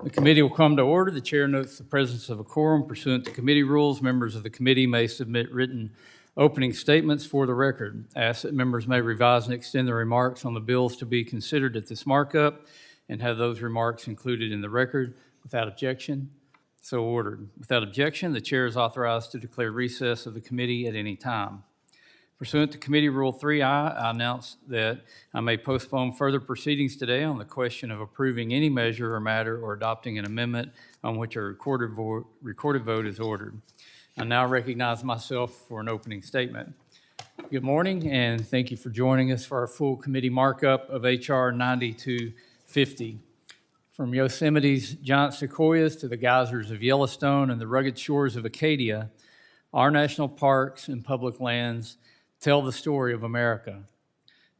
The committee will come to order. The chair notes the presence of a quorum. Pursuant to committee rules, members of the committee may submit written opening statements for the record. I ask that members may revise and extend their remarks on the bills to be considered at this markup and have those remarks included in the record. Without objection, so ordered. Without objection, the chair is authorized to declare recess of the committee at any time. Pursuant to Committee Rule 3I, I announce that I may postpone further proceedings today on the question of approving any measure or matter or adopting an amendment on which a recorded vote is ordered. I now recognize myself for an opening statement. Good morning, and thank you for joining us for our full committee markup of H.R. 9250. From Yosemite's giant sequoias to the geysers of Yellowstone and the rugged shores of Acadia, our national parks and public lands tell the story of America.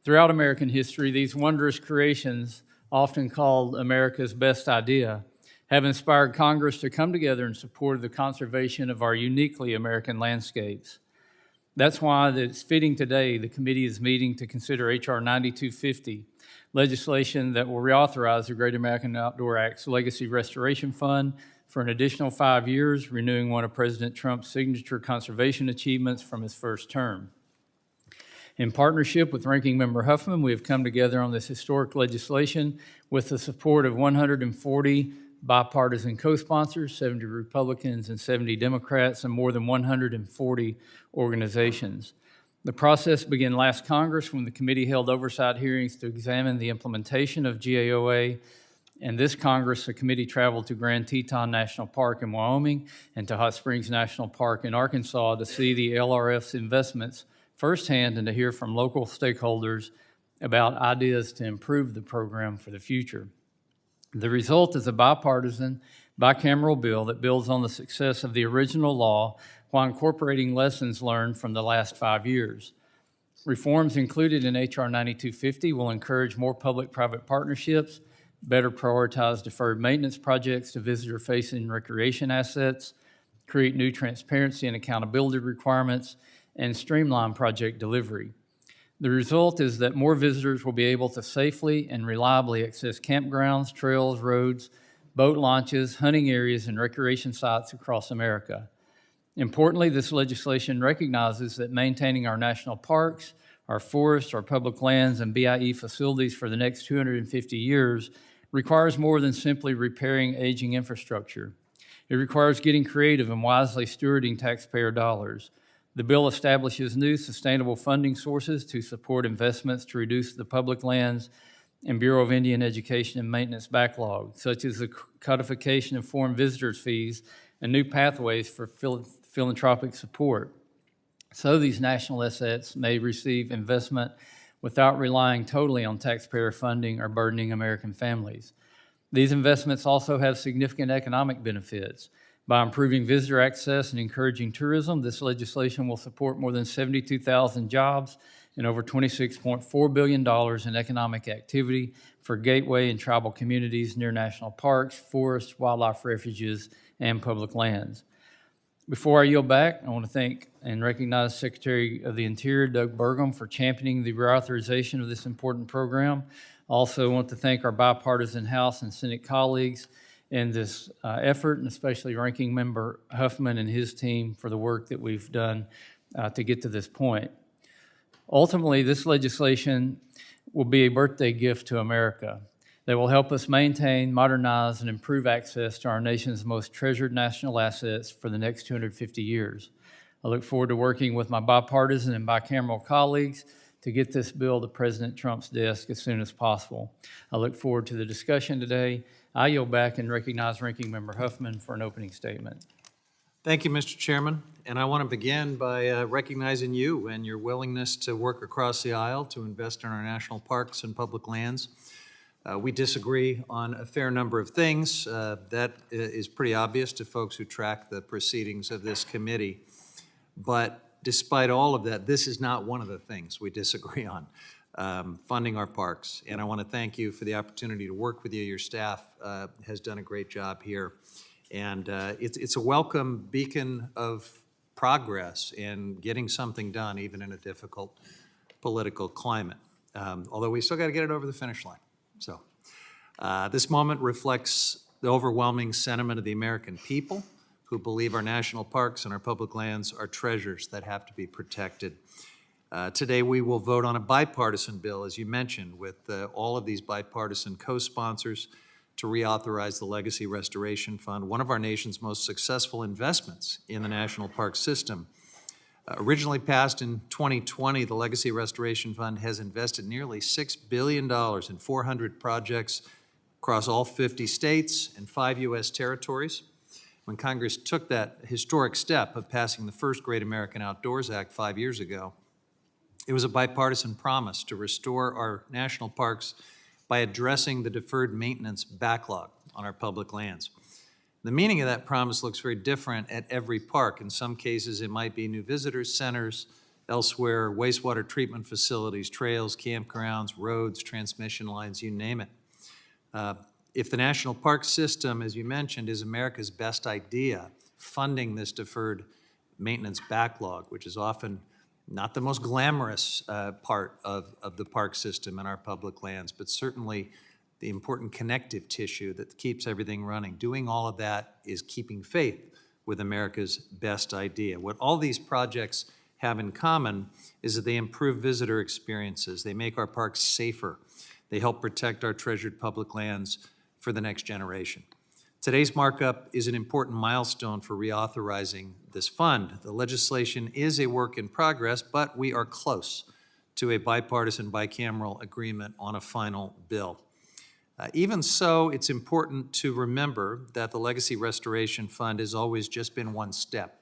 Throughout American history, these wondrous creations, often called America's best idea, have inspired Congress to come together in support of the conservation of our uniquely American landscapes. That's why it's fitting today the committee is meeting to consider H.R. 9250, legislation that will reauthorize the Great American Outdoor Act's Legacy Restoration Fund for an additional 5 years, renewing one of President Trump's signature conservation achievements from his first term. In partnership with Ranking Member Huffman, we have come together on this historic legislation with the support of 140 bipartisan co-sponsors, 70 Republicans and 70 Democrats, and more than 140 organizations. The process began last Congress when the committee held oversight hearings to examine the implementation of GAOA. And this Congress, the committee traveled to Grand Teton National Park in Wyoming and to Hot Springs National Park in Arkansas to see the LRF's investments firsthand and to hear from local stakeholders about ideas to improve the program for the future. The result is a bipartisan, bicameral bill that builds on the success of the original law while incorporating lessons learned from the last 5 years. Reforms included in H.R. 9250 will encourage more public-private partnerships, better prioritize deferred maintenance projects to visitor-facing recreation assets, create new transparency and accountability requirements, and streamline project delivery. The result is that more visitors will be able to safely and reliably access campgrounds, trails, roads, boat launches, hunting areas, and recreation sites across America. Importantly, this legislation recognizes that maintaining our national parks, our forests, our public lands, and BIE facilities for the next 250 years requires more than simply repairing aging infrastructure. It requires getting creative and wisely stewarding taxpayer dollars. The bill establishes new sustainable funding sources to support investments to reduce the public lands and Bureau of Indian Education and Maintenance backlog, such as the codification of foreign visitors fees and new pathways for philanthropic support. So these national assets may receive investment without relying totally on taxpayer funding or burdening American families. These investments also have significant economic benefits. By improving visitor access and encouraging tourism, this legislation will support more than 72,000 jobs and over $26.4 billion in economic activity for gateway and tribal communities near national parks, forests, wildlife refuges, and public lands. Before I yield back, I want to thank and recognize Secretary of the Interior, Doug Burgum, for championing the reauthorization of this important program. I also want to thank our bipartisan House and Senate colleagues in this effort, and especially Ranking Member Huffman and his team for the work that we've done to get to this point. Ultimately, this legislation will be a birthday gift to America that will help us maintain, modernize, and improve access to our nation's most treasured national assets for the next 250 years. I look forward to working with my bipartisan and bicameral colleagues to get this bill to President Trump's desk as soon as possible. I look forward to the discussion today. I yield back and recognize Ranking Member Huffman for an opening statement. Thank you, Mr. Chairman. And I want to begin by recognizing you and your willingness to work across the aisle to invest in our national parks and public lands. We disagree on a fair number of things. That is pretty obvious to folks who track the proceedings of this committee. But despite all of that, this is not one of the things we disagree on. Funding our parks. And I want to thank you for the opportunity to work with you. Your staff has done a great job here. And it's a welcome beacon of progress in getting something done, even in a difficult political climate. Although we still got to get it over the finish line. So this moment reflects the overwhelming sentiment of the American people who believe our national parks and our public lands are treasures that have to be protected. Today we will vote on a bipartisan bill, as you mentioned, with all of these bipartisan co-sponsors to reauthorize the Legacy Restoration Fund, one of our nation's most successful investments in the national park system. Originally passed in 2020, the Legacy Restoration Fund has invested nearly $6 billion in 400 projects across all 50 states and 5 U.S. territories. When Congress took that historic step of passing the first Great American Outdoors Act 5 years ago, it was a bipartisan promise to restore our national parks by addressing the deferred maintenance backlog on our public lands. The meaning of that promise looks very different at every park. In some cases, it might be new visitor centers, elsewhere, wastewater treatment facilities, trails, campgrounds, roads, transmission lines, you name it. If the national park system, as you mentioned, is America's best idea, funding this deferred maintenance backlog, which is often not the most glamorous part of the park system in our public lands, but certainly the important connective tissue that keeps everything running. Doing all of that is keeping faith with America's best idea. What all these projects have in common is that they improve visitor experiences. They make our parks safer. They help protect our treasured public lands for the next generation. Today's markup is an important milestone for reauthorizing this fund. The legislation is a work in progress, but we are close to a bipartisan bicameral agreement on a final bill. Even so, it's important to remember that the Legacy Restoration Fund has always just been one step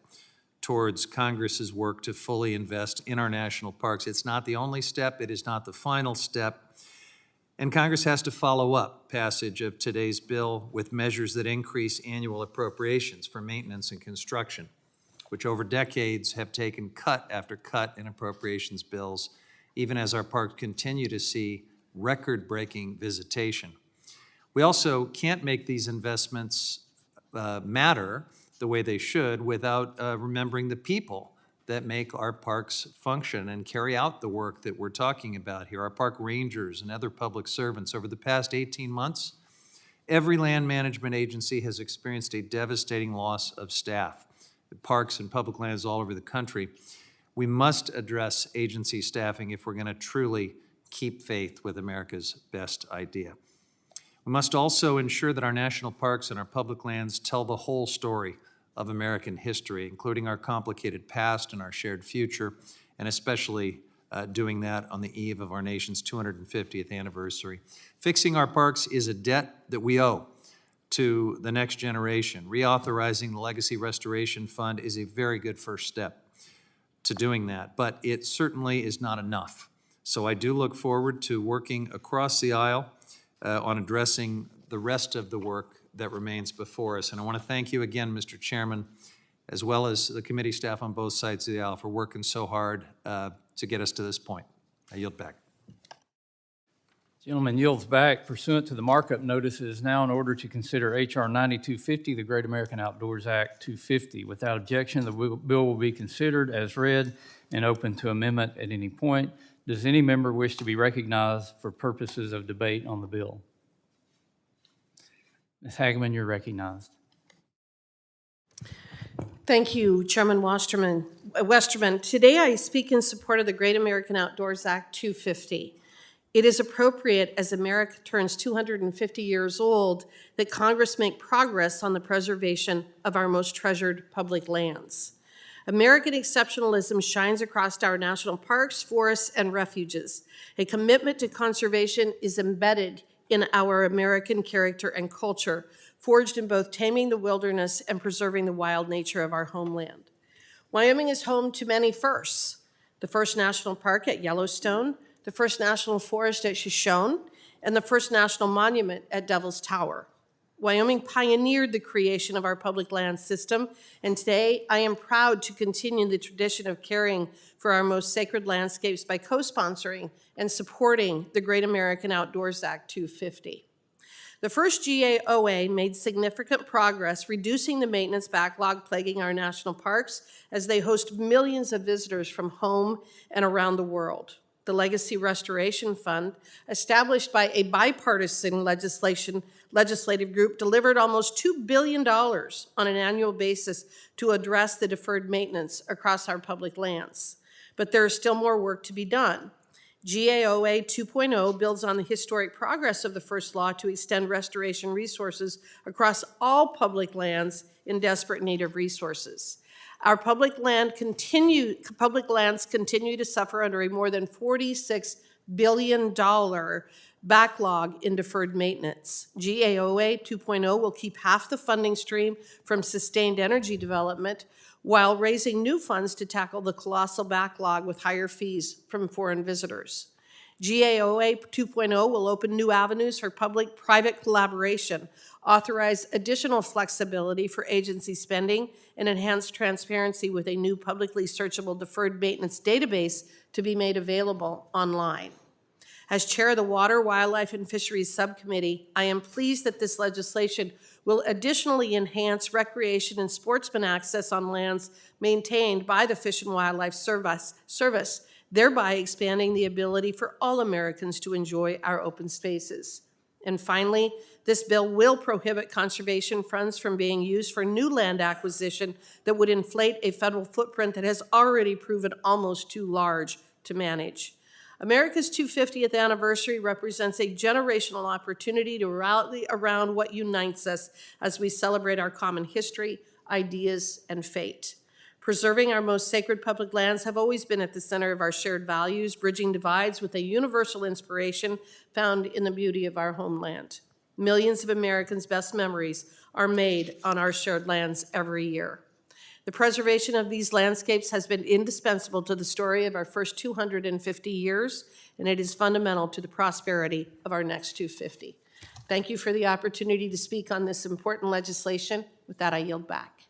towards Congress's work to fully invest in our national parks. It's not the only step, it is not the final step, and Congress has to follow up passage of today's bill with measures that increase annual appropriations for maintenance and construction, which over decades have taken cut after cut in appropriations bills, even as our parks continue to see record-breaking visitation. We also can't make these investments matter the way they should without remembering the people that make our parks function and carry out the work that we're talking about here. Our park rangers and other public servants. Over the past 18 months, every land management agency has experienced a devastating loss of staff. At parks and public lands all over the country, we must address agency staffing if we're going to truly keep faith with America's best idea. We must also ensure that our national parks and our public lands tell the whole story of American history, including our complicated past and our shared future, and especially doing that on the eve of our nation's 250th anniversary. Fixing our parks is a debt that we owe to the next generation. Reauthorizing the Legacy Restoration Fund is a very good first step to doing that, but it certainly is not enough. So I do look forward to working across the aisle on addressing the rest of the work that remains before us. And I want to thank you again, Mr. Chairman, as well as the committee staff on both sides of the aisle for working so hard to get us to this point. I yield back. Gentleman yields back. Pursuant to the markup notice, it is now in order to consider H.R. 9250, the Great American Outdoors Act 250. Without objection, the bill will be considered as read and open to amendment at any point. Does any member wish to be recognized for purposes of debate on the bill? Ms. Hageman, you're recognized. Thank you, Chairman Westerman. Today I speak in support of the Great American Outdoors Act 250. It is appropriate, as America turns 250 years old, that Congress make progress on the preservation of our most treasured public lands. American exceptionalism shines across our national parks, forests, and refuges. A commitment to conservation is embedded in our American character and culture, forged in both taming the wilderness and preserving the wild nature of our homeland. Wyoming is home to many firsts: the first national park at Yellowstone, the first national forest at Shoshone, and the first national monument at Devil's Tower. Wyoming pioneered the creation of our public land system, and today I am proud to continue the tradition of caring for our most sacred landscapes by co-sponsoring and supporting the Great American Outdoors Act 250. The first GAOA made significant progress reducing the maintenance backlog plaguing our national parks as they host millions of visitors from home and around the world. The Legacy Restoration Fund, established by a bipartisan legislative group, delivered almost $2 billion on an annual basis to address the deferred maintenance across our public lands. But there is still more work to be done. GAOA 2.0 builds on the historic progress of the first law to extend restoration resources across all public lands in desperate need of resources. Our public lands continue to suffer under a more than $46 billion backlog in deferred maintenance. GAOA 2.0 will keep half the funding stream from sustained energy development while raising new funds to tackle the colossal backlog with higher fees from foreign visitors. GAOA 2.0 will open new avenues for public-private collaboration, authorize additional flexibility for agency spending, and enhance transparency with a new publicly searchable deferred maintenance database to be made available online. As chair of the Water, Wildlife, and Fisheries Subcommittee, I am pleased that this legislation will additionally enhance recreation and sportsman access on lands maintained by the Fish and Wildlife Service, thereby expanding the ability for all Americans to enjoy our open spaces. And finally, this bill will prohibit conservation funds from being used for new land acquisition that would inflate a federal footprint that has already proven almost too large to manage. America's 250th anniversary represents a generational opportunity to rally around what unites us as we celebrate our common history, ideas, and fate. Preserving our most sacred public lands have always been at the center of our shared values, bridging divides with a universal inspiration found in the beauty of our homeland. Millions of Americans' best memories are made on our shared lands every year. The preservation of these landscapes has been indispensable to the story of our first 250 years, and it is fundamental to the prosperity of our next 250. Thank you for the opportunity to speak on this important legislation. With that, I yield back.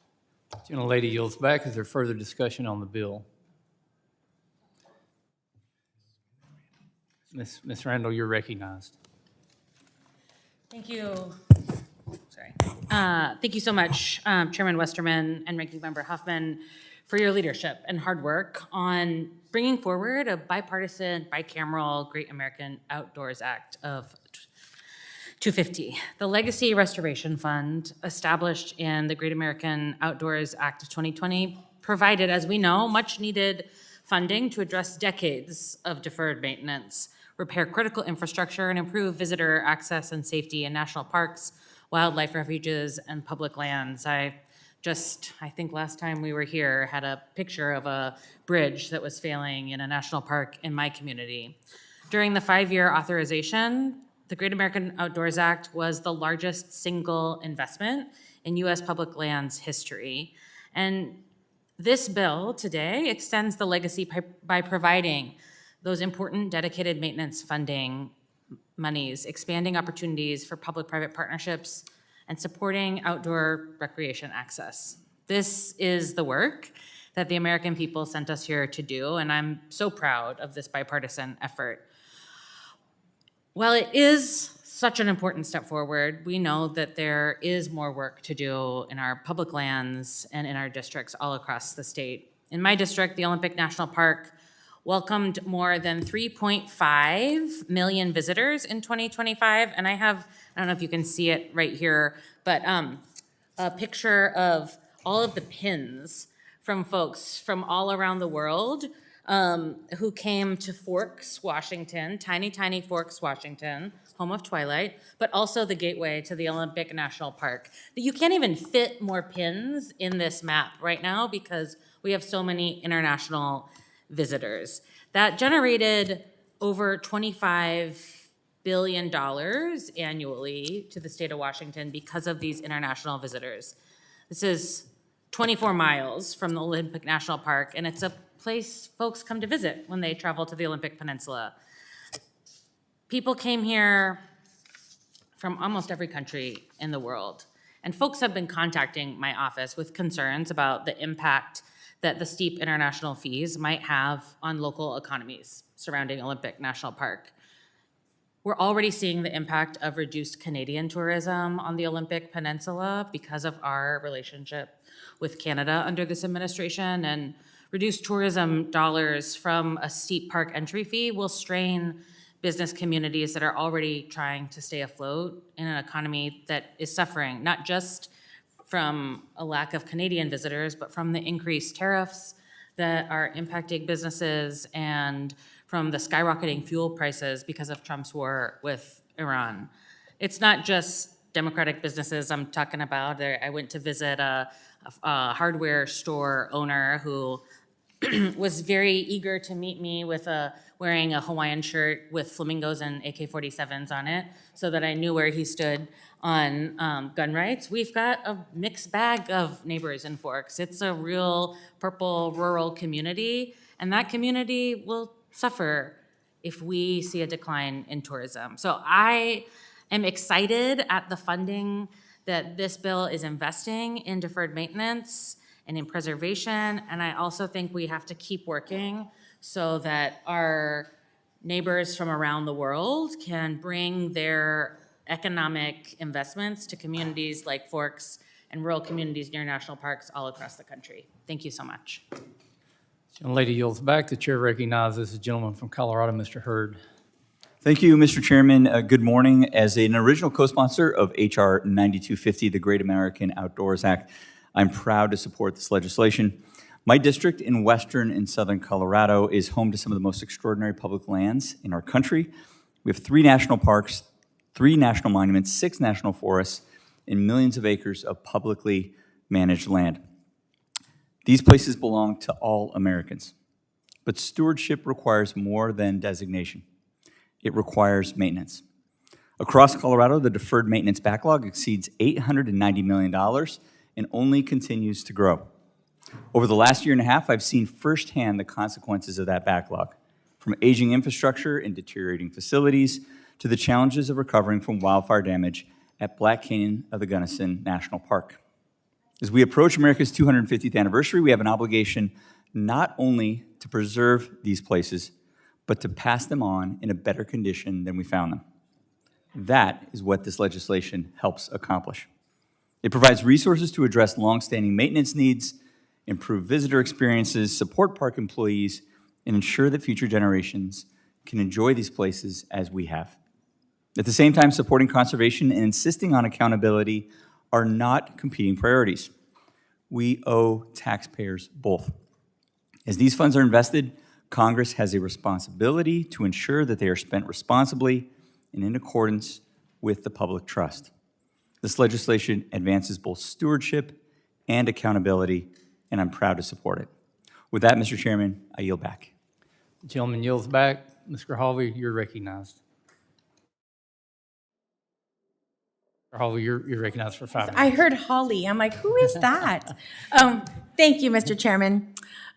The gentlelady yields back. Is there further discussion on the bill? Ms. Randall, you're recognized. Thank you. Sorry. Thank you so much, Chairman Westerman and Ranking Member Huffman, for your leadership and hard work on bringing forward a bipartisan, bicameral Great American Outdoors Act of 250. The Legacy Restoration Fund, established in the Great American Outdoors Act of 2020, provided, as we know, much needed funding to address decades of deferred maintenance, repair critical infrastructure, and improve visitor access and safety in national parks, wildlife refuges, and public lands. I think last time we were here, had a picture of a bridge that was failing in a national park in my community. During the 5-year authorization, the Great American Outdoors Act was the largest single investment in U.S. public lands history. And this bill today extends the legacy by providing those important dedicated maintenance funding monies, expanding opportunities for public-private partnerships, and supporting outdoor recreation access. This is the work that the American people sent us here to do, and I'm so proud of this bipartisan effort. While it is such an important step forward, we know that there is more work to do in our public lands and in our districts all across the state. In my district, the Olympic National Park welcomed more than 3.5 million visitors in 2025. And I don't know if you can see it right here, but a picture of all of the pins from folks from all around the world who came to Forks, Washington, tiny, tiny Forks, Washington, home of Twilight, but also the gateway to the Olympic National Park. You can't even fit more pins in this map right now because we have so many international visitors. That generated over $25 billion annually to the state of Washington because of these international visitors. This is 24 miles from the Olympic National Park, and it's a place folks come to visit when they travel to the Olympic Peninsula. People came here from almost every country in the world, and folks have been contacting my office with concerns about the impact that the steep international fees might have on local economies surrounding Olympic National Park. We're already seeing the impact of reduced Canadian tourism on the Olympic Peninsula because of our relationship with Canada under this administration, and reduced tourism dollars from a steep park entry fee will strain business communities that are already trying to stay afloat in an economy that is suffering, not just from a lack of Canadian visitors, but from the increased tariffs that are impacting businesses and from the skyrocketing fuel prices because of Trump's war with Iran. It's not just democratic businesses I'm talking about. I went to visit a hardware store owner who was very eager to meet me with wearing a Hawaiian shirt with flamingos and AK-47s on it so that I knew where he stood on gun rights. We've got a mixed bag of neighbors in Forks. It's a real purple rural community, and that community will suffer if we see a decline in tourism. So I am excited at the funding that this bill is investing in deferred maintenance and in preservation, and I also think we have to keep working so that our neighbors from around the world can bring their economic investments to communities like Forks and rural communities near national parks all across the country. Thank you so much. Young lady yields back. The chair recognizes the gentleman from Colorado, Mr. Hurd. Thank you, Mr. Chairman. Good morning. As an original co-sponsor of H.R. 9250, the Great American Outdoors Act, I'm proud to support this legislation. My district in western and southern Colorado is home to some of the most extraordinary public lands in our country. We have 3 national parks, 3 national monuments, 6 national forests, and millions of acres of publicly managed land. These places belong to all Americans, but stewardship requires more than designation. It requires maintenance. Across Colorado, the deferred maintenance backlog exceeds $890 million and only continues to grow. Over the last year and a half, I've seen firsthand the consequences of that backlog, from aging infrastructure and deteriorating facilities to the challenges of recovering from wildfire damage at Black Canyon of the Gunnison National Park. As we approach America's 250th anniversary, we have an obligation not only to preserve these places, but to pass them on in a better condition than we found them. That is what this legislation helps accomplish. It provides resources to address longstanding maintenance needs, improve visitor experiences, support park employees, and ensure that future generations can enjoy these places as we have. At the same time, supporting conservation and insisting on accountability are not competing priorities. We owe taxpayers both. As these funds are invested, Congress has a responsibility to ensure that they are spent responsibly and in accordance with the public trust. This legislation advances both stewardship and accountability, and I'm proud to support it. With that, Mr. Chairman, I yield back. The gentleman yields back. Mr. Hawley, you're recognized. Mr. Hawley, you're recognized for 5 minutes. I heard Holly. I'm like, who is that? Thank you, Mr. Chairman.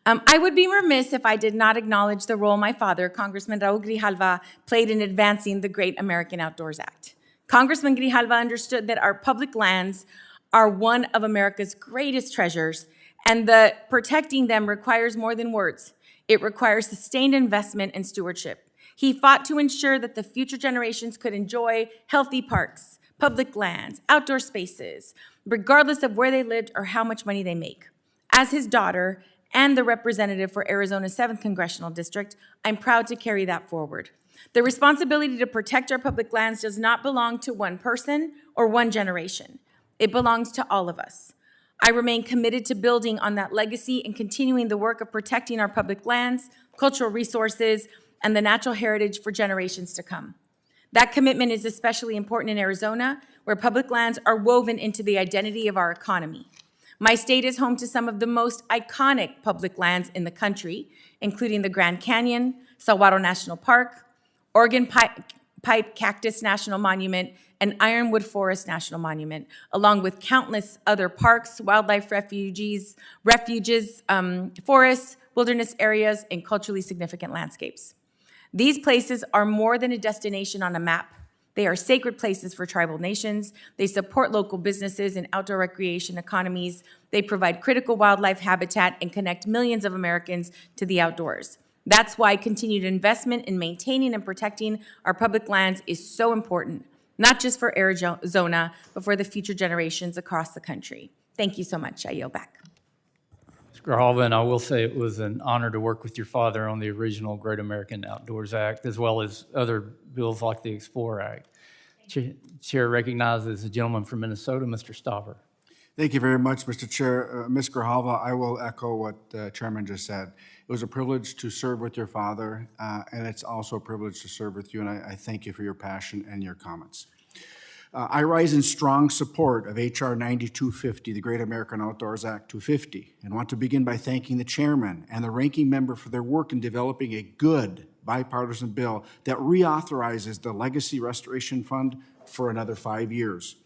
I would be remiss if I did not acknowledge the role my father, Congressman Raul Grijalva, played in advancing the Great American Outdoors Act. Congressman Grijalva understood that our public lands are one of America's greatest treasures, and that protecting them requires more than words. It requires sustained investment and stewardship. He fought to ensure that the future generations could enjoy healthy parks, public lands, outdoor spaces, regardless of where they lived or how much money they make. As his daughter and the representative for Arizona's 7th Congressional District, I'm proud to carry that forward. The responsibility to protect our public lands does not belong to one person or one generation. It belongs to all of us. I remain committed to building on that legacy and continuing the work of protecting our public lands, cultural resources, and the natural heritage for generations to come. That commitment is especially important in Arizona, where public lands are woven into the identity of our economy. My state is home to some of the most iconic public lands in the country, including the Grand Canyon, Saguaro National Park, Oregon Pipe Cactus National Monument, and Ironwood Forest National Monument, along with countless other parks, wildlife refuges, forests, wilderness areas, and culturally significant landscapes. These places are more than a destination on a map. They are sacred places for tribal nations. They support local businesses and outdoor recreation economies. They provide critical wildlife habitat and connect millions of Americans to the outdoors. That's why continued investment in maintaining and protecting our public lands is so important, not just for Arizona, but for the future generations across the country. Thank you so much. I yield back. Mr. Grijalva, and I will say it was an honor to work with your father on the original Great American Outdoors Act, as well as other bills like the Explorer Act. Chair recognizes the gentleman from Minnesota, Mr. Stauber. Thank you very much, Mr. Chair. Ms. Grijalva, I will echo what the chairman just said. It was a privilege to serve with your father, and it's also a privilege to serve with you, and I thank you for your passion and your comments. I rise in strong support of H.R. 9250, the Great American Outdoors Act 250, and want to begin by thanking the chairman and the ranking member for their work in developing a good bipartisan bill that reauthorizes the Legacy Restoration Fund for another 5 years.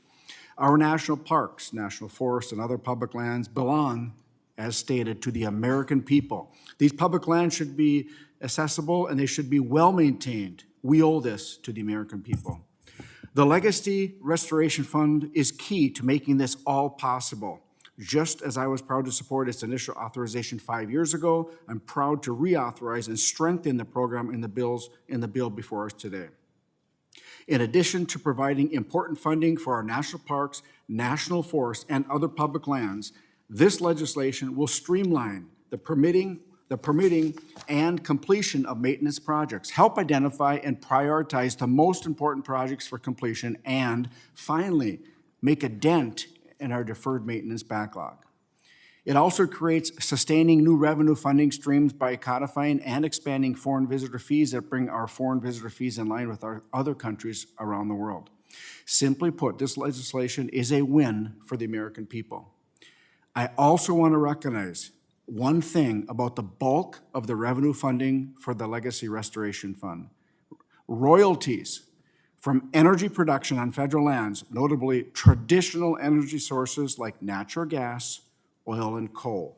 Our national parks, national forests, and other public lands belong, as stated, to the American people. These public lands should be accessible and they should be well-maintained. We owe this to the American people. The Legacy Restoration Fund is key to making this all possible. Just as I was proud to support its initial authorization 5 years ago, I'm proud to reauthorize and strengthen the program in the bill before us today. In addition to providing important funding for our national parks, national forests, and other public lands, this legislation will streamline the permitting and completion of maintenance projects, help identify and prioritize the most important projects for completion, and finally, make a dent in our deferred maintenance backlog. It also creates sustaining new revenue funding streams by codifying and expanding foreign visitor fees that bring our foreign visitor fees in line with our other countries around the world. Simply put, this legislation is a win for the American people. I also want to recognize one thing about the bulk of the revenue funding for the Legacy Restoration Fund. Royalties from energy production on federal lands, notably traditional energy sources like natural gas, oil, and coal.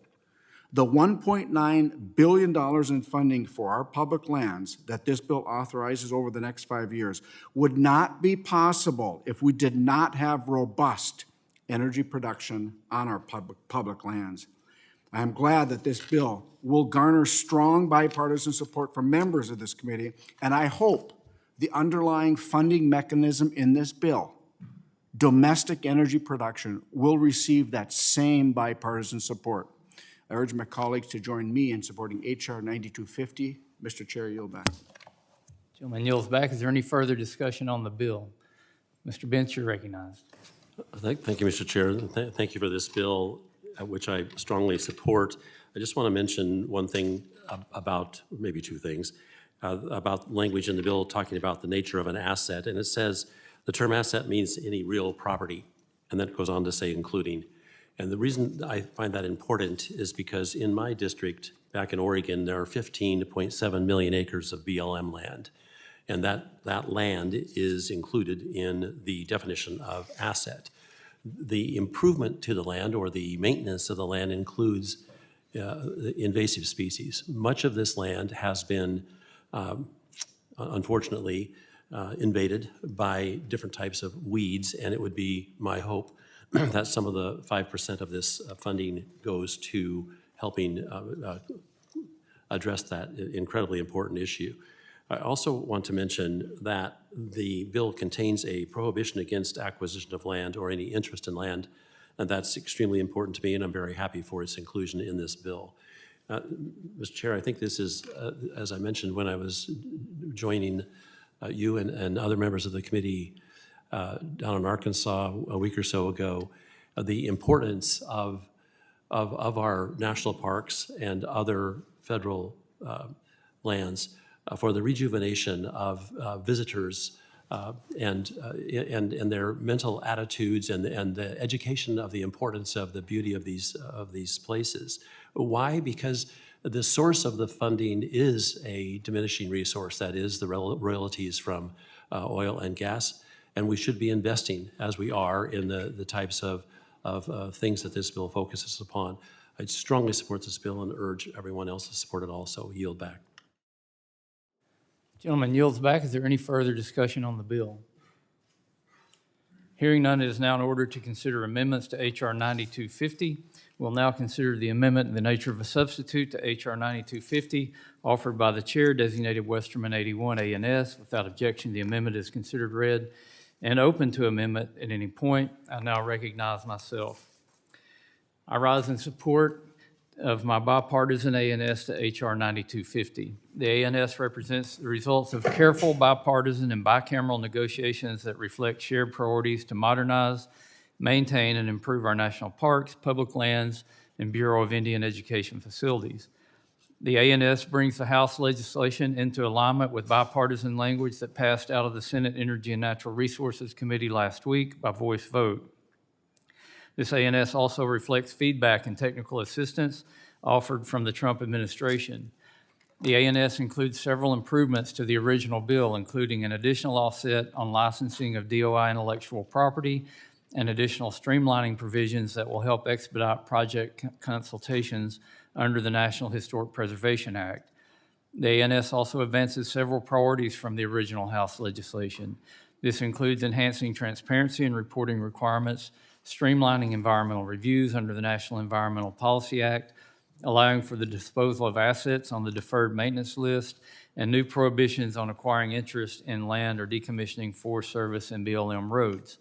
The $1.9 billion in funding for our public lands that this bill authorizes over the next 5 years would not be possible if we did not have robust energy production on our public lands. I am glad that this bill will garner strong bipartisan support from members of this committee, and I hope the underlying funding mechanism in this bill, domestic energy production, will receive that same bipartisan support. I urge my colleagues to join me in supporting H.R. 9250. Mr. Chair, yield back. Gentleman yields back. Is there any further discussion on the bill? Mr. Bench, you're recognized. Thank you, Mr. Chair. Thank you for this bill, which I strongly support. I just want to mention one thing about, maybe two things, about language in the bill talking about the nature of an asset. And it says the term asset means any real property, and then it goes on to say including. And the reason I find that important is because in my district, back in Oregon, there are 15.7 million acres of BLM land. And that land is included in the definition of asset. The improvement to the land or the maintenance of the land includes invasive species. Much of this land has been, unfortunately, invaded by different types of weeds, and it would be my hope that some of the 5% of this funding goes to helping address that incredibly important issue. I also want to mention that the bill contains a prohibition against acquisition of land or any interest in land, and that's extremely important to me, and I'm very happy for its inclusion in this bill. Mr. Chair, I think this is, as I mentioned when I was joining you and other members of the committee down in Arkansas a week or so ago, the importance of our national parks and other federal lands for the rejuvenation of visitors and their mental attitudes and the education of the importance of the beauty of these places. Why? Because the source of the funding is a diminishing resource, that is the royalties from oil and gas, and we should be investing, as we are, in the types of things that this bill focuses upon. I strongly support this bill and urge everyone else to support it also. Yield back. Gentleman yields back. Is there any further discussion on the bill? Hearing none, it is now in order to consider amendments to H.R. 9250. We'll now consider the amendment in the nature of a substitute to H.R. 9250 offered by the chair, designated Westerman 81 A&S. Without objection, the amendment is considered read and open to amendment at any point. I now recognize myself. I rise in support of my bipartisan ANS to HR 9250. The ANS represents the results of careful bipartisan and bicameral negotiations that reflect shared priorities to modernize, maintain, and improve our national parks, public lands, and Bureau of Indian Education facilities. The ANS brings the House legislation into alignment with bipartisan language that passed out of the Senate Energy and Natural Resources Committee last week by voice vote. This ANS also reflects feedback and technical assistance offered from the Trump administration. The ANS includes several improvements to the original bill, including an additional offset on licensing of DOI intellectual property and additional streamlining provisions that will help expedite project consultations under the National Historic Preservation Act. The ANS also advances several priorities from the original House legislation. This includes enhancing transparency and reporting requirements, streamlining environmental reviews under the National Environmental Policy Act, allowing for the disposal of assets on the deferred maintenance list, and new prohibitions on acquiring interest in land or decommissioning Forest Service and BLM roads.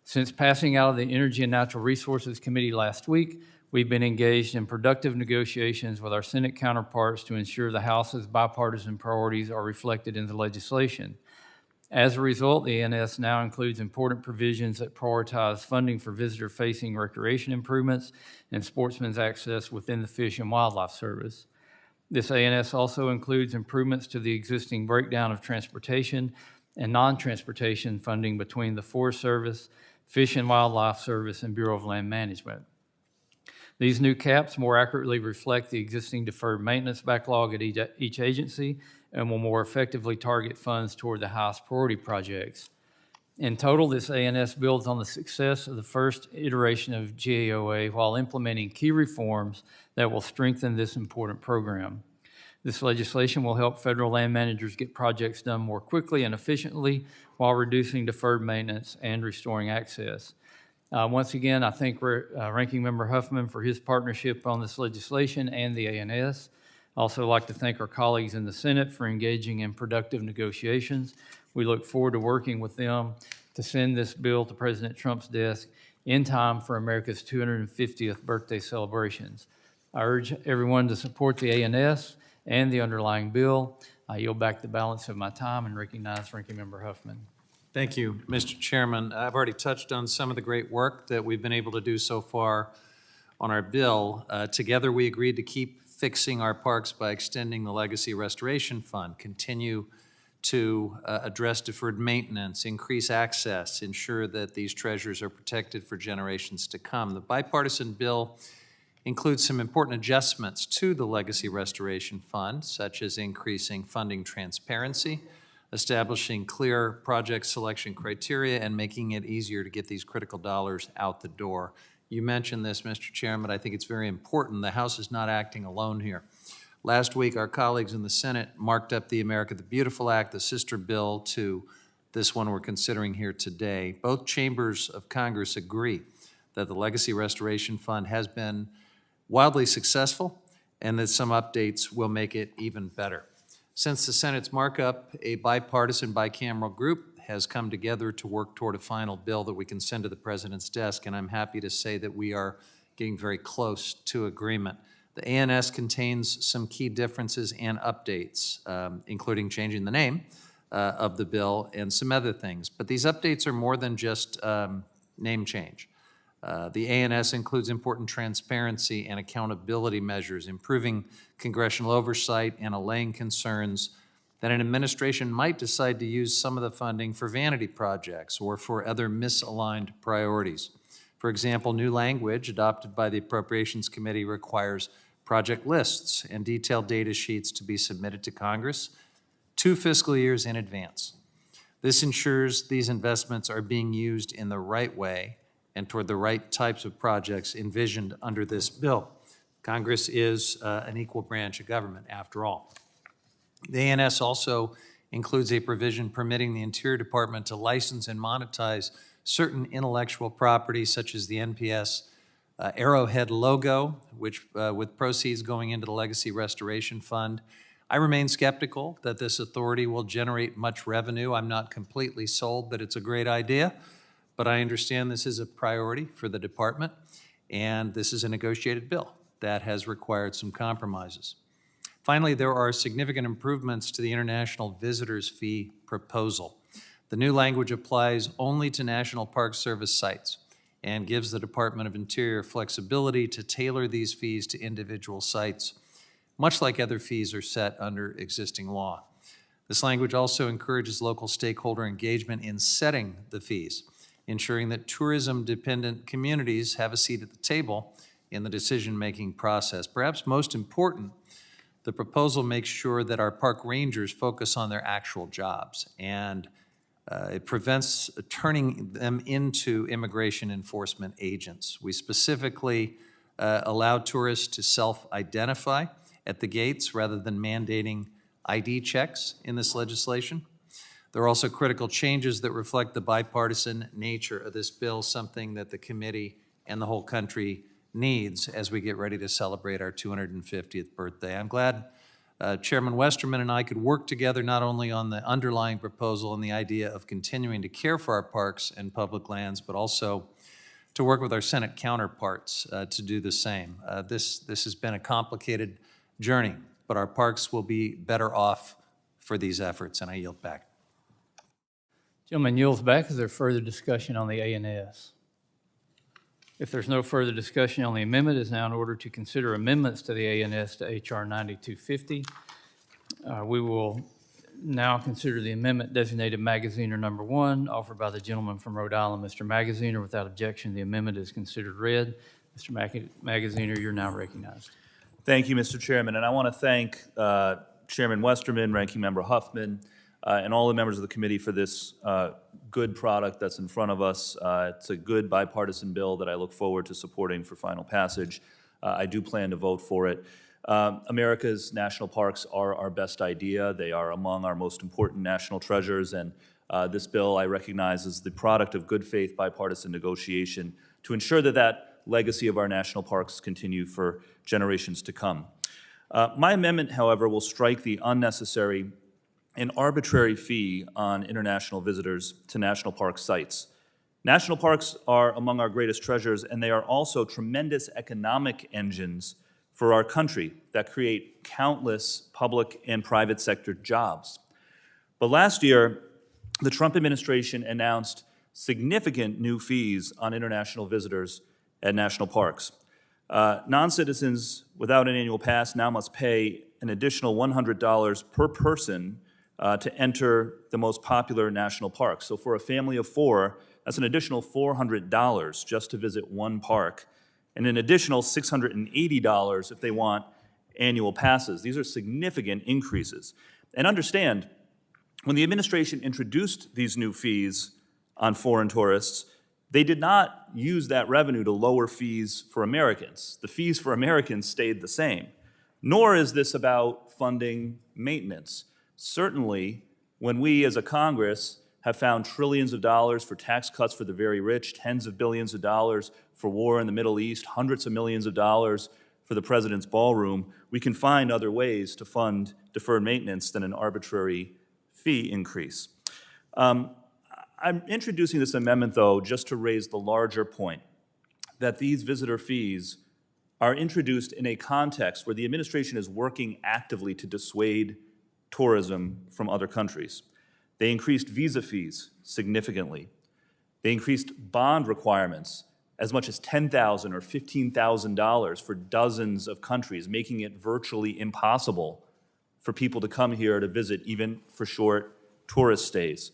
Since passing out of the Energy and Natural Resources Committee last week, we've been engaged in productive negotiations with our Senate counterparts to ensure the House's bipartisan priorities are reflected in the legislation. As a result, the ANS now includes important provisions that prioritize funding for visitor-facing recreation improvements and sportsmen's access within the Fish and Wildlife Service. This ANS also includes improvements to the existing breakdown of transportation and non-transportation funding between the Forest Service, Fish and Wildlife Service, and Bureau of Land Management. These new caps more accurately reflect the existing deferred maintenance backlog at each agency and will more effectively target funds toward the highest priority projects. In total, this ANS builds on the success of the first iteration of GAOA while implementing key reforms that will strengthen this important program. This legislation will help federal land managers get projects done more quickly and efficiently while reducing deferred maintenance and restoring access. Once again, I thank Ranking Member Huffman for his partnership on this legislation and the ANS. I also like to thank our colleagues in the Senate for engaging in productive negotiations. We look forward to working with them to send this bill to President Trump's desk in time for America's 250th birthday celebrations. I urge everyone to support the ANS and the underlying bill. I yield back the balance of my time and recognize Ranking Member Huffman. Thank you, Mr. Chairman. I've already touched on some of the great work that we've been able to do so far on our bill. Together, we agreed to keep fixing our parks by extending the Legacy Restoration Fund, continue to address deferred maintenance, increase access, ensure that these treasures are protected for generations to come. The bipartisan bill includes some important adjustments to the Legacy Restoration Fund, such as increasing funding transparency, establishing clear project selection criteria, and making it easier to get these critical dollars out the door. You mentioned this, Mr. Chairman. I think it's very important. The House is not acting alone here. Last week, our colleagues in the Senate marked up the America the Beautiful Act, the sister bill to this one we're considering here today. Both chambers of Congress agree that the Legacy Restoration Fund has been wildly successful and that some updates will make it even better. Since the Senate's markup, a bipartisan bicameral group has come together to work toward a final bill that we can send to the President's desk, and I'm happy to say that we are getting very close to agreement. The ANS contains some key differences and updates, including changing the name of the bill and some other things. But these updates are more than just name change. The ANS includes important transparency and accountability measures, improving congressional oversight and allaying concerns that an administration might decide to use some of the funding for vanity projects or for other misaligned priorities. For example, new language adopted by the Appropriations Committee requires project lists and detailed data sheets to be submitted to Congress 2 fiscal years in advance. This ensures these investments are being used in the right way and toward the right types of projects envisioned under this bill. Congress is an equal branch of government, after all. The ANS also includes a provision permitting the Interior Department to license and monetize certain intellectual property, such as the NPS Arrowhead logo, which with proceeds going into the Legacy Restoration Fund. I remain skeptical that this authority will generate much revenue. I'm not completely sold that it's a great idea, but I understand this is a priority for the department, and this is a negotiated bill. that has required some compromises. Finally, there are significant improvements to the international visitors fee proposal. The new language applies only to National Park Service sites and gives the Department of Interior flexibility to tailor these fees to individual sites, much like other fees are set under existing law. This language also encourages local stakeholder engagement in setting the fees, ensuring that tourism-dependent communities have a seat at the table in the decision-making process. Perhaps most important, the proposal makes sure that our park rangers focus on their actual jobs, and it prevents turning them into immigration enforcement agents. We specifically allow tourists to self-identify at the gates rather than mandating ID checks in this legislation. There are also critical changes that reflect the bipartisan nature of this bill, something that the committee and the whole country needs as we get ready to celebrate our 250th birthday. I'm glad Chairman Westerman and I could work together not only on the underlying proposal and the idea of continuing to care for our parks and public lands, but also to work with our Senate counterparts to do the same. This has been a complicated journey, but our parks will be better off for these efforts, and I yield back. Gentleman yields back. Is there further discussion on the A&S? If there's no further discussion on the amendment, it is now in order to consider amendments to the A&S to H.R. 9250. We will now consider the amendment designated Magaziner number 1, offered by the gentleman from Rhode Island, Mr. Magaziner. Without objection, the amendment is considered read. Mr. Magaziner, you're now recognized. Thank you, Mr. Chairman, and I want to thank Chairman Westerman, Ranking Member Huffman, and all the members of the committee for this good product that's in front of us. It's a good bipartisan bill that I look forward to supporting for final passage. I do plan to vote for it. America's national parks are our best idea. They are among our most important national treasures, and this bill I recognize as the product of good faith bipartisan negotiation to ensure that that legacy of our national parks continue for generations to come. My amendment, however, will strike the unnecessary and arbitrary fee on international visitors to national park sites. National parks are among our greatest treasures, and they are also tremendous economic engines for our country that create countless public and private sector jobs. But last year, the Trump administration announced significant new fees on international visitors at national parks. Non-citizens without an annual pass now must pay an additional $100 per person to enter the most popular national parks. So for a family of 4, that's an additional $400 just to visit one park, and an additional $680 if they want annual passes. These are significant increases. And understand, when the administration introduced these new fees on foreign tourists, they did not use that revenue to lower fees for Americans. The fees for Americans stayed the same. Nor is this about funding maintenance. Certainly, when we as a Congress have found trillions of dollars for tax cuts for the very rich, tens of billions of dollars for war in the Middle East, hundreds of millions of dollars for the president's ballroom, we can find other ways to fund deferred maintenance than an arbitrary fee increase. I'm introducing this amendment, though, just to raise the larger point that these visitor fees are introduced in a context where the administration is working actively to dissuade tourism from other countries. They increased visa fees significantly. They increased bond requirements as much as $10,000 or $15,000 for dozens of countries, making it virtually impossible for people to come here to visit, even for short tourist stays.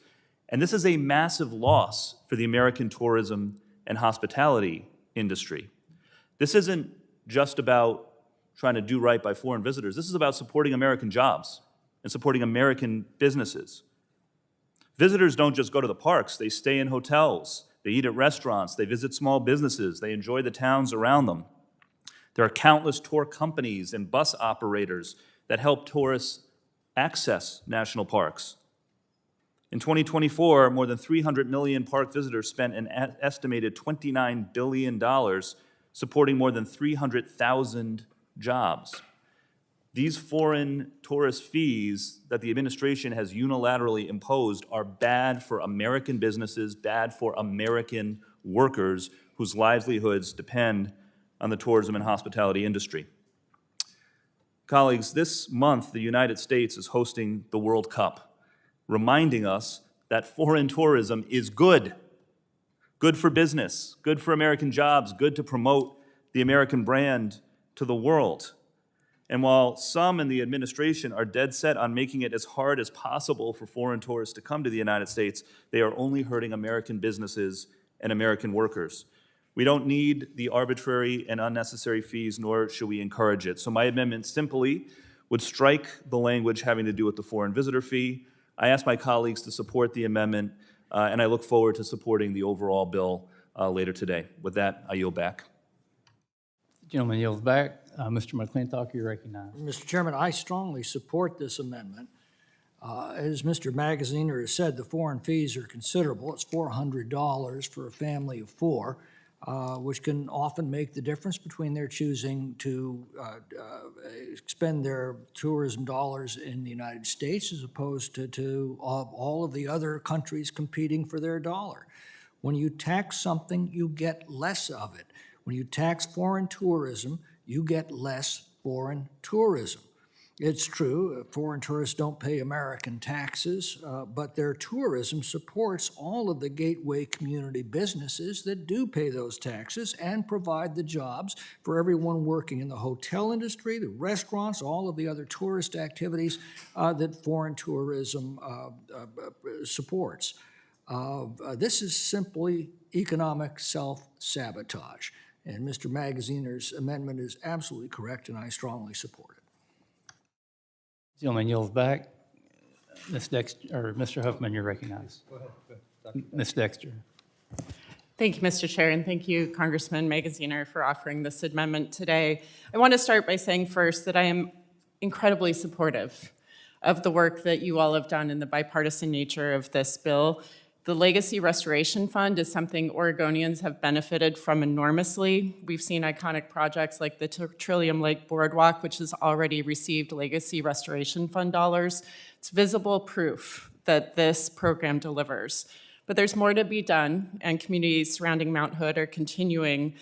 And this is a massive loss for the American tourism and hospitality industry. This isn't just about trying to do right by foreign visitors. This is about supporting American jobs and supporting American businesses. Visitors don't just go to the parks, they stay in hotels, they eat at restaurants, they visit small businesses, they enjoy the towns around them. There are countless tour companies and bus operators that help tourists access national parks. In 2024, more than 300 million park visitors spent an estimated $29 billion supporting more than 300,000 jobs. These foreign tourist fees that the administration has unilaterally imposed are bad for American businesses, bad for American workers whose livelihoods depend on the tourism and hospitality industry. Colleagues, this month, the United States is hosting the World Cup, reminding us that foreign tourism is good. Good for business, good for American jobs, good to promote the American brand to the world. And while some in the administration are dead set on making it as hard as possible for foreign tourists to come to the United States, they are only hurting American businesses and American workers. We don't need the arbitrary and unnecessary fees, nor should we encourage it. So my amendment simply would strike the language having to do with the foreign visitor fee. I ask my colleagues to support the amendment, and I look forward to supporting the overall bill later today. With that, I yield back. The gentleman yields back. Mr. McClintock, you're recognized. Mr. Chairman, I strongly support this amendment. As Mr. Magaziner has said, the foreign fees are considerable. It's $400 for a family of four, which can often make the difference between their choosing to expend their tourism dollars in the United States as opposed to all of the other countries competing for their dollar. When you tax something, you get less of it. When you tax foreign tourism, you get less foreign tourism. It's true, foreign tourists don't pay American taxes, but their tourism supports all of the gateway community businesses that do pay those taxes and provide the jobs for everyone working in the hotel industry, the restaurants, all of the other tourist activities that foreign tourism supports. This is simply economic self-sabotage. And Mr. Magaziner's amendment is absolutely correct, and I strongly support it. Gentleman yields back. Mr. Huffman, you're recognized. Go ahead. Ms. Dexter. Thank you, Mr. Chair, and thank you, Congressman Magaziner, for offering this amendment today. I want to start by saying first that I am incredibly supportive of the work that you all have done in the bipartisan nature of this bill. The Legacy Restoration Fund is something Oregonians have benefited from enormously. We've seen iconic projects like the Trillium Lake Boardwalk, which has already received Legacy Restoration Fund dollars. It's visible proof that this program delivers. But there's more to be done, and communities surrounding Mount Hood are counting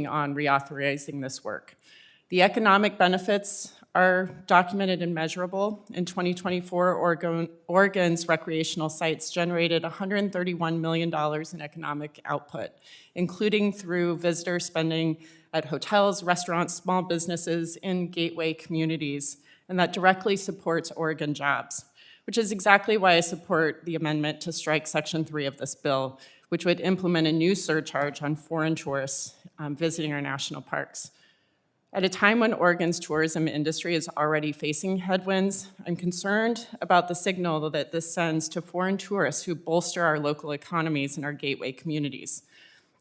on reauthorizing this work. The economic benefits are documented and measurable. In 2024, Oregon's recreational sites generated $131 million in economic output, including through visitor spending at hotels, restaurants, small businesses in gateway communities, and that directly supports Oregon jobs, which is exactly why I support the amendment to strike Section 3 of this bill, which would implement a new surcharge on foreign tourists visiting our national parks. At a time when Oregon's tourism industry is already facing headwinds, I'm concerned about the signal that this sends to foreign tourists who bolster our local economies and our gateway communities.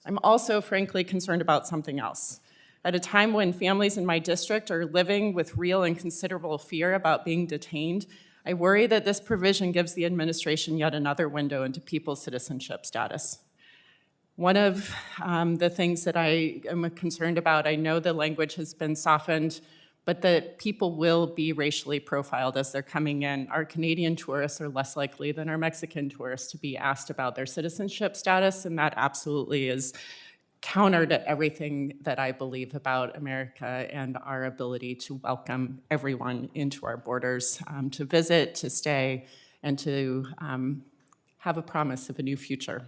I'm also frankly concerned about something else. At a time when families in my district are living with real and considerable fear about being detained, I worry that this provision gives the administration yet another window into people's citizenship status. One of the things that I am concerned about, I know the language has been softened, but that people will be racially profiled as they're coming in. Our Canadian tourists are less likely than our Mexican tourists to be asked about their citizenship status, and that absolutely is counter to everything that I believe about America and our ability to welcome everyone into our borders, to visit, to stay, and to have a promise of a new future.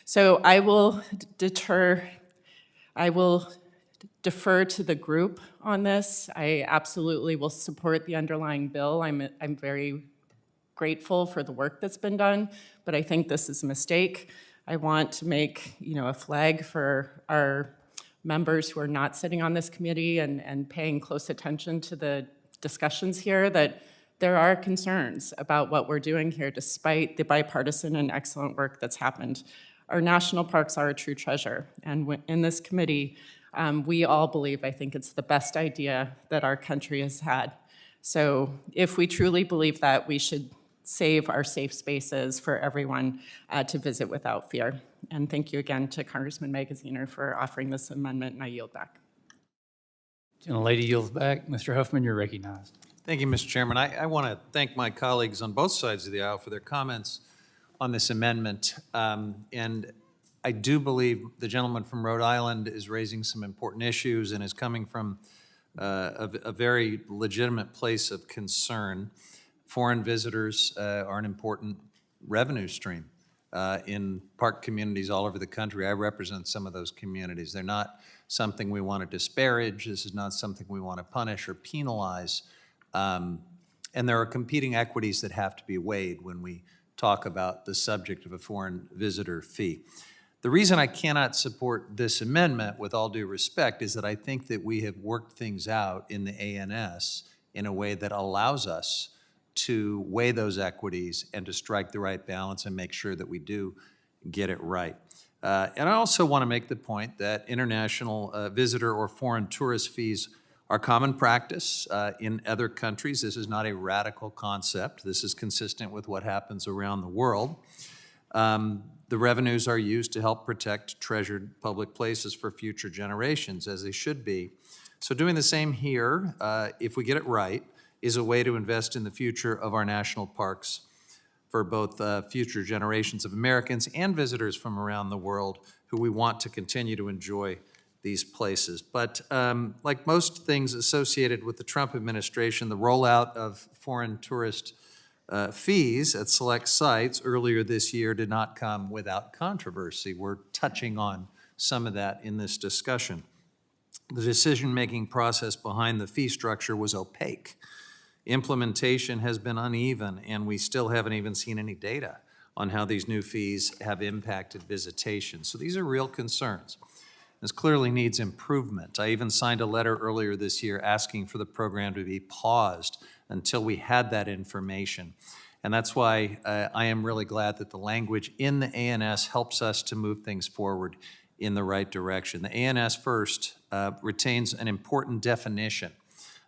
So I will defer to the group on this. I absolutely will support the underlying bill. I'm very grateful for the work that's been done, but I think this is a mistake. I want to make a flag for our members who are not sitting on this committee and paying close attention to the discussions here, that there are concerns about what we're doing here despite the bipartisan and excellent work that's happened. Our national parks are a true treasure, and in this committee, we all believe, I think it's the best idea that our country has had. So if we truly believe that, we should save our safe spaces for everyone to visit without fear. And thank you again to Congressman Magaziner for offering this amendment, and I yield back. Gentlelady yields back. Mr. Huffman, you're recognized. Thank you, Mr. Chairman. I want to thank my colleagues on both sides of the aisle for their comments on this amendment. And I do believe the gentleman from Rhode Island is raising some important issues and is coming from a very legitimate place of concern. Foreign visitors are an important revenue stream in park communities all over the country. I represent some of those communities. They're not something we want to disparage. This is not something we want to punish or penalize. And there are competing equities that have to be weighed when we talk about the subject of a foreign visitor fee. The reason I cannot support this amendment, with all due respect, is that I think that we have worked things out in the ANS in a way that allows us to weigh those equities and to strike the right balance and make sure that we do get it right. And I also want to make the point that international visitor or foreign tourist fees are common practice in other countries. This is not a radical concept. This is consistent with what happens around the world. The revenues are used to help protect treasured public places for future generations, as they should be. So doing the same here, if we get it right, is a way to invest in the future of our national parks for both future generations of Americans and visitors from around the world who we want to continue to enjoy these places. But like most things associated with the Trump administration, the rollout of foreign tourist fees at select sites earlier this year did not come without controversy. We're touching on some of that in this discussion. The decision-making process behind the fee structure was opaque. Implementation has been uneven, and we still haven't even seen any data on how these new fees have impacted visitation. So these are real concerns. This clearly needs improvement. I even signed a letter earlier this year asking for the program to be paused until we had that information. And that's why I am really glad that the language in the ANS helps us to move things forward in the right direction. The ANS first retains an important definition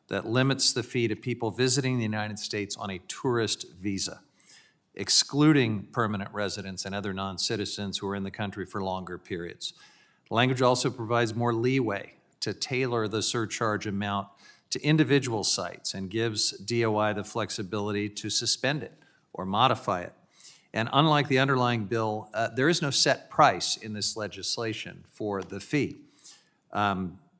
that limits the fee to people visiting the United States on a tourist visa, excluding permanent residents and other non-citizens who are in the country for longer periods. The language also provides more leeway to tailor the surcharge amount to individual sites and gives DOI the flexibility to suspend it or modify it. And unlike the underlying bill, there is no set price in this legislation for the fee.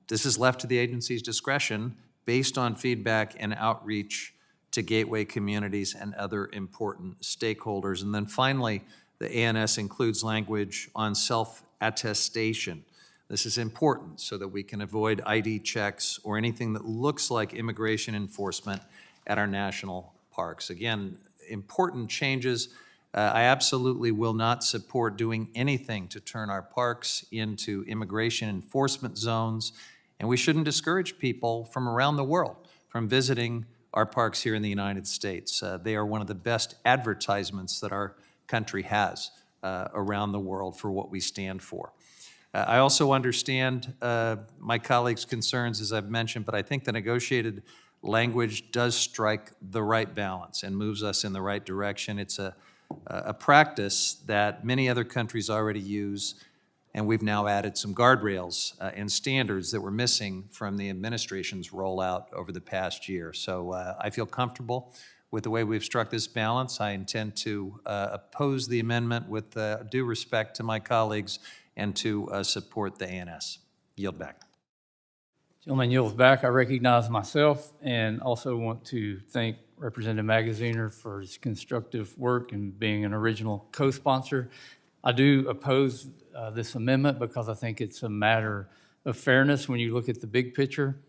This is left to the agency's discretion based on feedback and outreach to gateway communities and other important stakeholders. And then finally, the ANS includes language on self-attestation. This is important so that we can avoid ID checks or anything that looks like immigration enforcement at our national parks. Again, important changes. I absolutely will not support doing anything to turn our parks into immigration enforcement zones, and we shouldn't discourage people from around the world from visiting our parks here in the United States. They are one of the best advertisements that our country has around the world for what we stand for. I also understand my colleagues' concerns, as I've mentioned, but I think the negotiated language does strike the right balance and moves us in the right direction. It's a practice that many other countries already use, and we've now added some guardrails and standards that were missing from the administration's rollout over the past year. So I feel comfortable with the way we've struck this balance. I intend to oppose the amendment with due respect to my colleagues and to support the ANS. Yield back. Gentleman yields back. I recognize myself and also want to thank Representative Magaziner for his constructive work and being an original co-sponsor. I do oppose this amendment because I think it's a matter of fairness when you look at the big picture.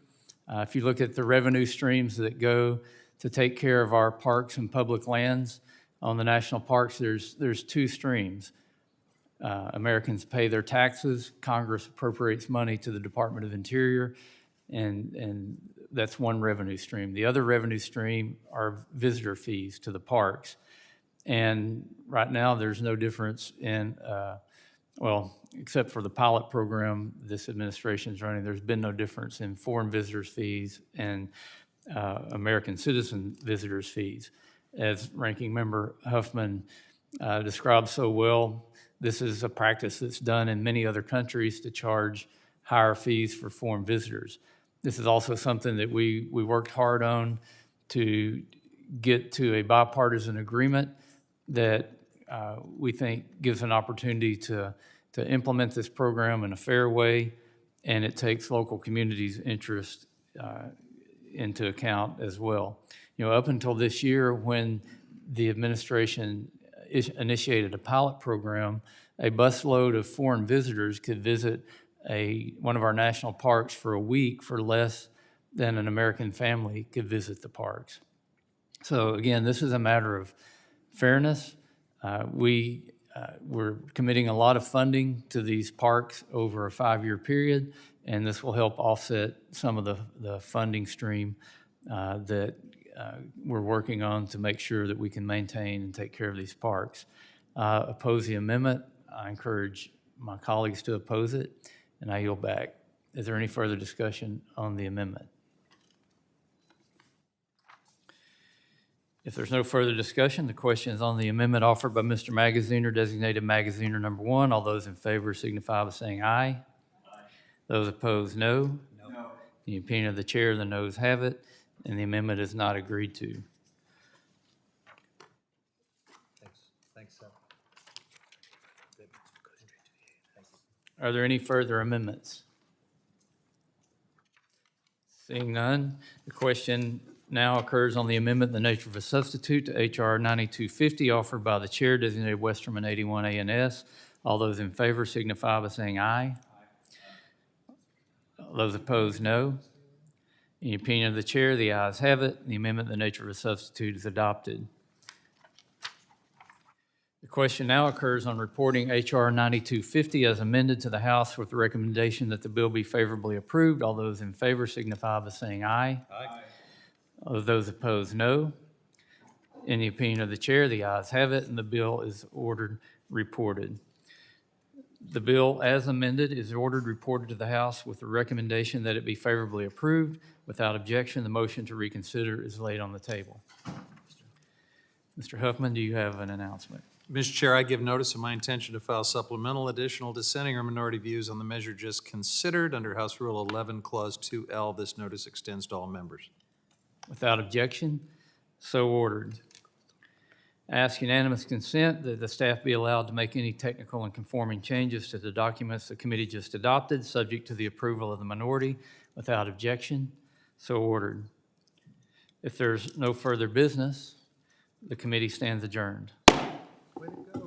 If you look at the revenue streams that go to take care of our parks and public lands on the national parks, there's two streams. Americans pay their taxes, Congress appropriates money to the Department of Interior, and that's one revenue stream. The other revenue stream are visitor fees to the parks. And right now, there's no difference in, well, except for the pilot program this administration is running, there's been no difference in foreign visitors fees and American citizen visitors fees. As Ranking Member Huffman described so well, this is a practice that's done in many other countries to charge higher fees for foreign visitors. This is also something that we worked hard on to get to a bipartisan agreement that we think gives an opportunity to to implement this program in a fair way, and it takes local communities' interest into account as well. You know, up until this year, when the administration initiated a pilot program, a busload of foreign visitors could visit one of our national parks for a week for less than an American family could visit the parks. So again, this is a matter of fairness. We're committing a lot of funding to these parks over a 5-year period, and this will help offset some of the funding stream that we're working on to make sure that we can maintain and take care of these parks. Oppose the amendment. I encourage my colleagues to oppose it, and I yield back. Is there any further discussion on the amendment? If there's no further discussion, the question is on the amendment offered by Mr. Magaziner, designated Magaziner number 1. All those in favor signify by saying aye. Those opposed, no. No. The opinion of the chair, the noes have it, and the amendment is not agreed to. Thanks, Seth. Are there any further amendments? Seeing none, the question now occurs on the amendment in the nature of a substitute to H.R. 9250 offered by the chair, designated Westerman 81 ANS. All those in favor signify by saying aye. Those opposed, no. In the opinion of the chair, the ayes have it. The amendment in the nature of a substitute is adopted. The question now occurs on reporting H.R. 9250 as amended to the House with the recommendation that the bill be favorably approved. All those in favor signify by saying aye. Aye. All those opposed, no. In the opinion of the chair, the ayes have it, and the bill is ordered reported. The bill, as amended, is ordered reported to the House with the recommendation that it be favorably approved. Without objection, the motion to reconsider is laid on the table. Mr. Huffman, do you have an announcement? Mr. Chair, I give notice of my intention to file supplemental, additional, dissenting, or minority views on the measure just considered under House Rule 11, Clause 2L. This notice extends to all members. Without objection, so ordered. Ask unanimous consent that the staff be allowed to make any technical and conforming changes to the documents the committee just adopted, subject to the approval of the minority. Without objection, so ordered. If there's no further business, the committee stands adjourned. Way to go.